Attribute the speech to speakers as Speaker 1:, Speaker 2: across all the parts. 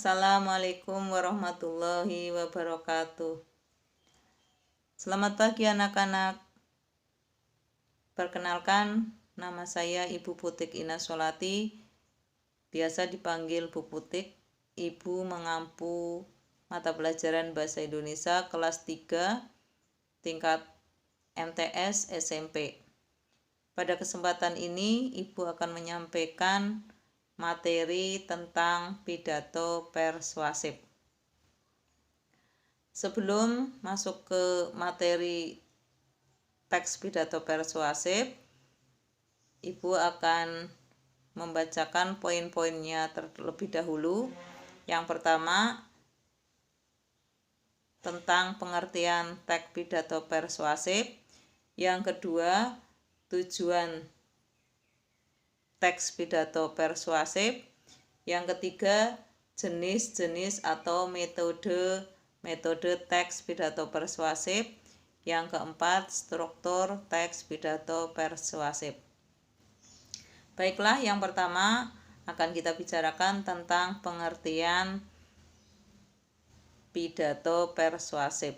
Speaker 1: Assalamualaikum warahmatullahi wabarakatuh. Selamat pagi anak-anak. Perkenalkan, nama saya Ibu Putik Ina Sholati, biasa dipanggil Bu Putik. Ibu mengampu mata pelajaran Bahasa Indonesia kelas 3 tingkat MTS SMP. Pada kesempatan ini, Ibu akan menyampaikan materi tentang pidato persuasif. Sebelum masuk ke materi teks pidato persuasif, Ibu akan membacakan poin-poinnya terlebih dahulu. Yang pertama, tentang pengertian teks pidato persuasif. Yang kedua, tujuan teks pidato persuasif. Yang ketiga, jenis-jenis atau metode teks pidato persuasif. Yang keempat, struktur teks pidato persuasif. Baiklah, yang pertama akan kita bicarakan tentang pengertian pidato persuasif.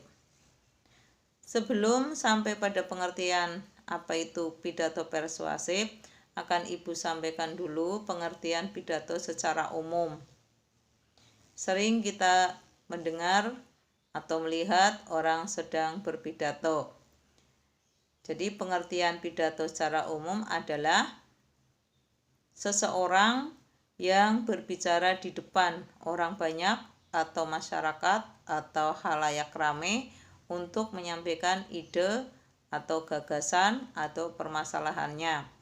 Speaker 1: Sebelum sampai pada pengertian apa itu pidato persuasif, akan Ibu sampaikan dulu pengertian pidato secara umum. Sering kita mendengar atau melihat orang sedang berpidato. Jadi pengertian pidato secara umum adalah seseorang yang berbicara di depan orang banyak atau masyarakat atau khalayak ramai untuk menyampaikan ide atau gagasan atau permasalahannya.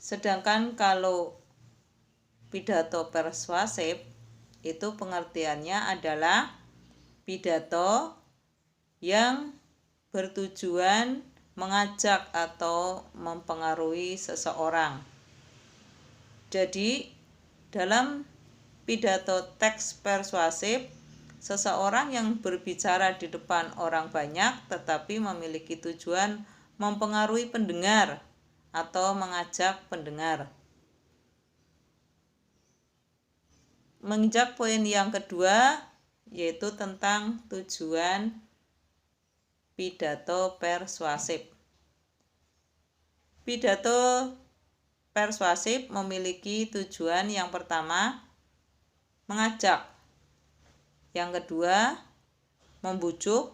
Speaker 1: Sedangkan kalau pidato persuasif itu pengertiannya adalah pidato yang bertujuan mengajak atau mempengaruhi seseorang. Jadi dalam pidato teks persuasif, seseorang yang berbicara di depan orang banyak tetapi memiliki tujuan mempengaruhi pendengar atau mengajak pendengar. Menginjak poin yang kedua, yaitu tentang tujuan pidato persuasif. Pidato persuasif memiliki tujuan yang pertama, mengajak. Yang kedua, membujuk.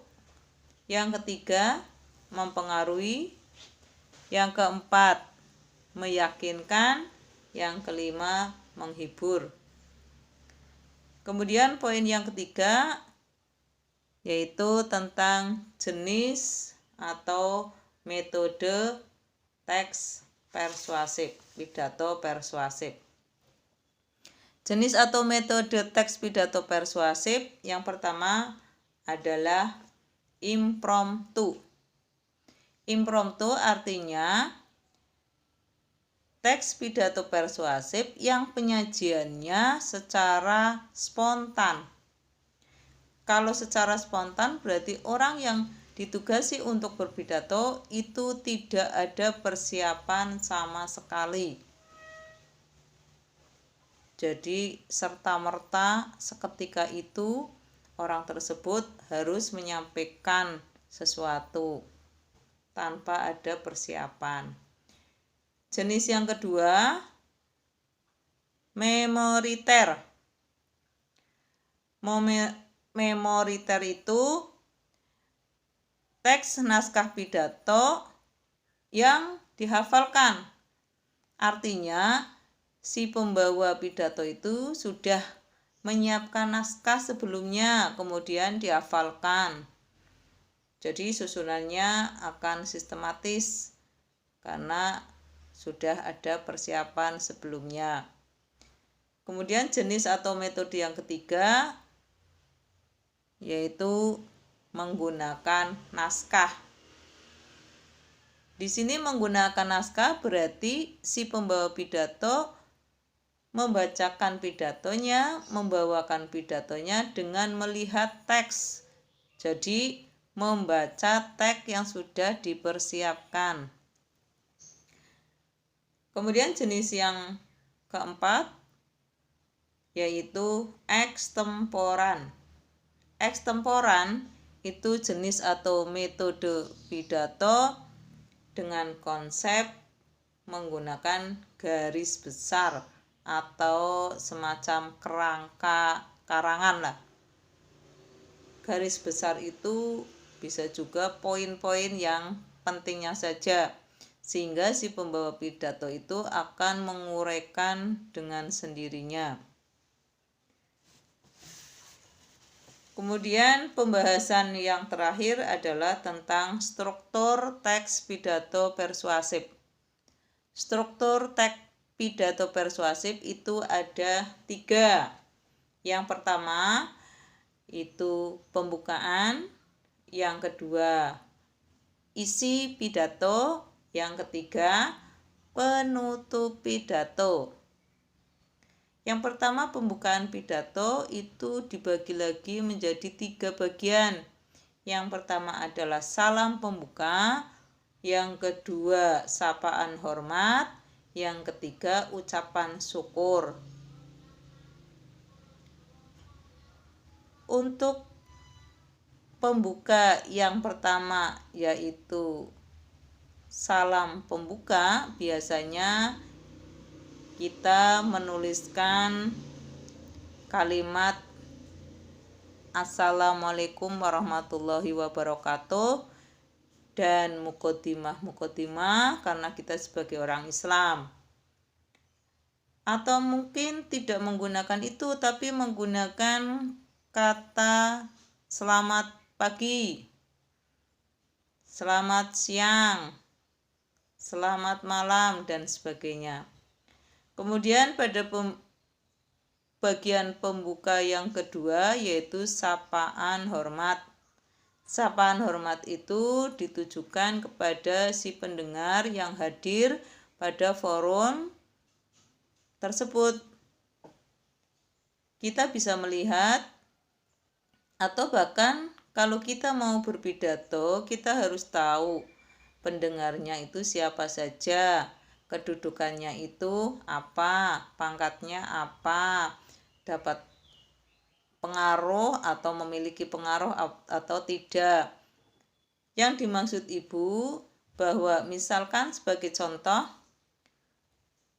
Speaker 1: Yang ketiga, mempengaruhi. Yang keempat, meyakinkan. Yang kelima, menghibur. Kemudian poin yang ketiga yaitu tentang jenis atau metode teks persuasif, pidato persuasif. Jenis atau metode teks pidato persuasif yang pertama adalah impromptu. Impromptu artinya teks pidato persuasif yang penyajiannya secara spontan. Kalau secara spontan berarti orang yang ditugasi untuk berpidato itu tidak ada persiapan sama sekali. Jadi serta-merta seketika itu orang tersebut harus menyampaikan sesuatu tanpa ada persiapan. Jenis yang kedua, memoriter. Memoriter itu teks naskah pidato yang dihafalkan. Artinya, si pembawa pidato itu sudah menyiapkan naskah sebelumnya, kemudian dihafalkan. Jadi susunannya akan sistematis karena sudah ada persiapan sebelumnya. Kemudian jenis atau metode yang ketiga yaitu menggunakan naskah. Di sini menggunakan naskah berarti si pembawa pidato membacakan pidatonya, membawakan pidatonya dengan melihat teks. Jadi membaca teks yang sudah dipersiapkan. Kemudian jenis yang keempat yaitu ekstemporan. Ekstemporan itu jenis atau metode pidato dengan konsep menggunakan garis besar atau semacam kerangka karangan lah. Garis besar itu bisa juga poin-poin yang pentingnya saja, sehingga si pembawa pidato itu akan menguraikan dengan sendirinya. Kemudian pembahasan yang terakhir adalah tentang struktur teks pidato persuasif. Struktur teks pidato persuasif itu ada 3. Yang pertama itu pembukaan, yang kedua isi pidato, yang ketiga penutup pidato. Yang pertama, pembukaan pidato itu dibagi lagi menjadi 3 bagian. Yang pertama adalah salam pembuka, yang kedua sapaan hormat, yang ketiga ucapan syukur. Untuk pembuka yang pertama yaitu salam pembuka, biasanya kita menuliskan kalimat Assalamualaikum warahmatullahi wabarakatuh dan mukodimah karena kita sebagai orang Islam. Atau mungkin tidak menggunakan itu, tapi menggunakan kata selamat pagi, selamat siang, selamat malam, dan sebagainya. Kemudian pada bagian pembuka yang kedua yaitu sapaan hormat. Sapaan hormat itu ditujukan kepada si pendengar yang hadir pada forum tersebut. Kita bisa melihat atau bahkan kalau kita mau berpidato, kita harus tahu pendengarnya itu siapa saja, kedudukannya itu apa, pangkatnya apa, dapat pengaruh atau memiliki pengaruh atau tidak. Yang dimaksud Ibu bahwa misalkan sebagai contoh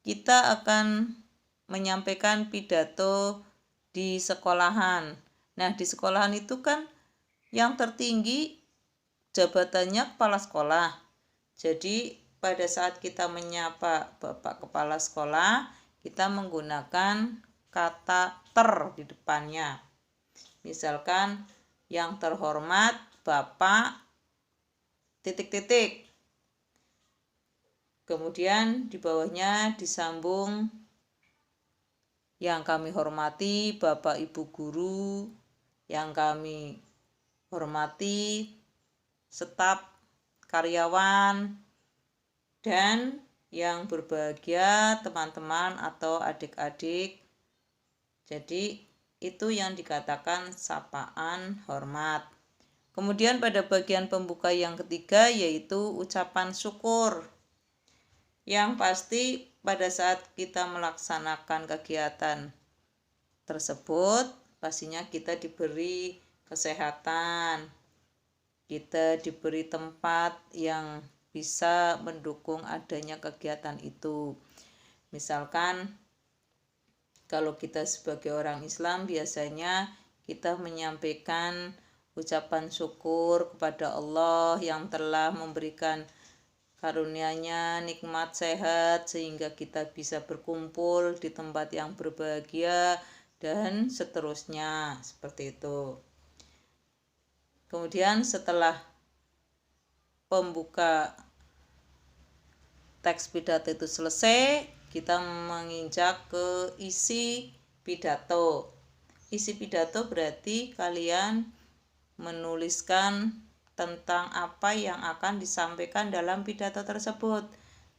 Speaker 1: kita akan menyampaikan pidato di sekolahan. Nah, di sekolahan itu kan yang tertinggi jabatannya kepala sekolah. Jadi pada saat kita menyapa Bapak Kepala Sekolah, kita menggunakan kata ter di depannya. Misalkan yang terhormat Bapak titik-titik. Kemudian di bawahnya disambung yang kami hormati Bapak Ibu Guru, yang kami hormati staf karyawan, dan yang berbahagia teman-teman atau adik-adik. Jadi itu yang dikatakan sapaan hormat. Kemudian pada bagian pembuka yang ketiga yaitu ucapan syukur. Yang pasti pada saat kita melaksanakan kegiatan tersebut, pastinya kita diberi kesehatan, kita diberi tempat yang bisa mendukung adanya kegiatan itu. Misalkan kalau kita sebagai orang Islam biasanya kita menyampaikan ucapan syukur kepada Allah yang telah memberikan karunia-Nya nikmat sehat sehingga kita bisa berkumpul di tempat yang berbahagia dan seterusnya, seperti itu. Kemudian setelah pembuka teks pidato itu selesai, kita menginjak ke isi pidato. Isi pidato berarti kalian menuliskan tentang apa yang akan disampaikan dalam pidato tersebut,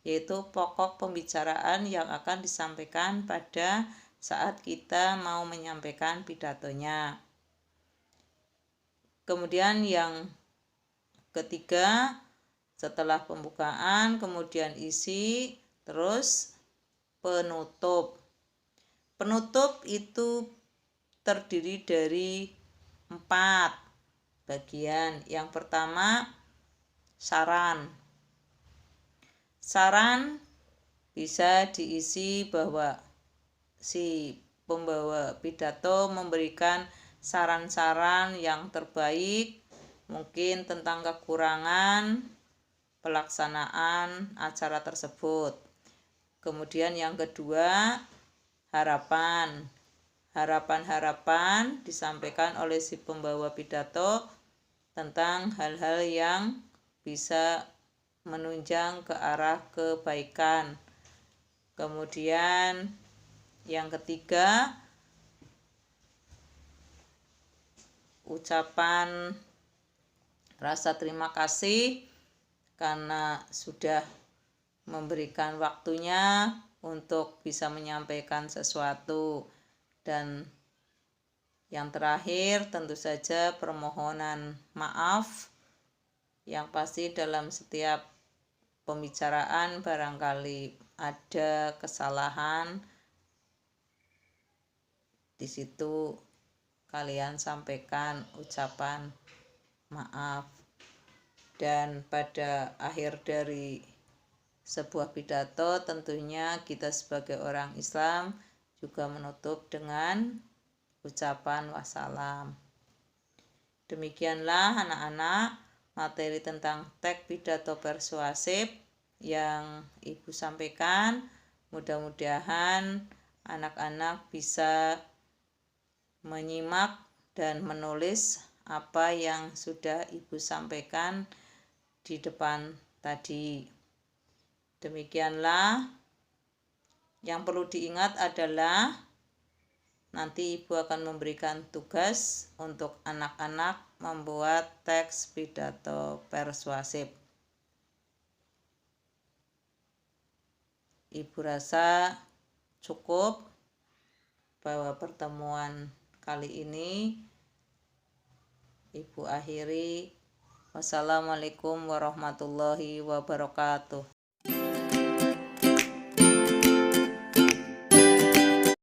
Speaker 1: yaitu pokok pembicaraan yang akan disampaikan pada saat kita mau menyampaikan pidatonya. Kemudian yang ketiga, setelah pembukaan, kemudian isi, terus penutup. Penutup itu terdiri dari 4 bagian. Yang pertama, saran. Saran bisa diisi bahwa si pembawa pidato memberikan saran-saran yang terbaik, mungkin tentang kekurangan pelaksanaan acara tersebut. Kemudian yang kedua, harapan. Harapan-harapan disampaikan oleh si pembawa pidato tentang hal-hal yang bisa menunjang ke arah kebaikan. Kemudian yang ketiga, ucapan rasa terima kasih karena sudah memberikan waktunya untuk bisa menyampaikan sesuatu. Dan yang terakhir tentu saja permohonan maaf, yang pasti dalam setiap pembicaraan barangkali ada kesalahan, di situ kalian sampaikan ucapan maaf. Dan pada akhir dari sebuah pidato tentunya kita sebagai orang Islam juga menutup dengan ucapan wassalam. Demikianlah anak-anak materi tentang teks pidato persuasif yang Ibu sampaikan. Mudah-mudahan anak-anak bisa menyimak dan menulis apa yang sudah Ibu sampaikan di depan tadi. Demikianlah. Yang perlu diingat adalah nanti Ibu akan memberikan tugas untuk anak-anak membuat teks pidato persuasif. Ibu rasa cukup bahwa pertemuan kali ini Ibu akhiri. Wassalamualaikum warahmatullahi wabarakatuh.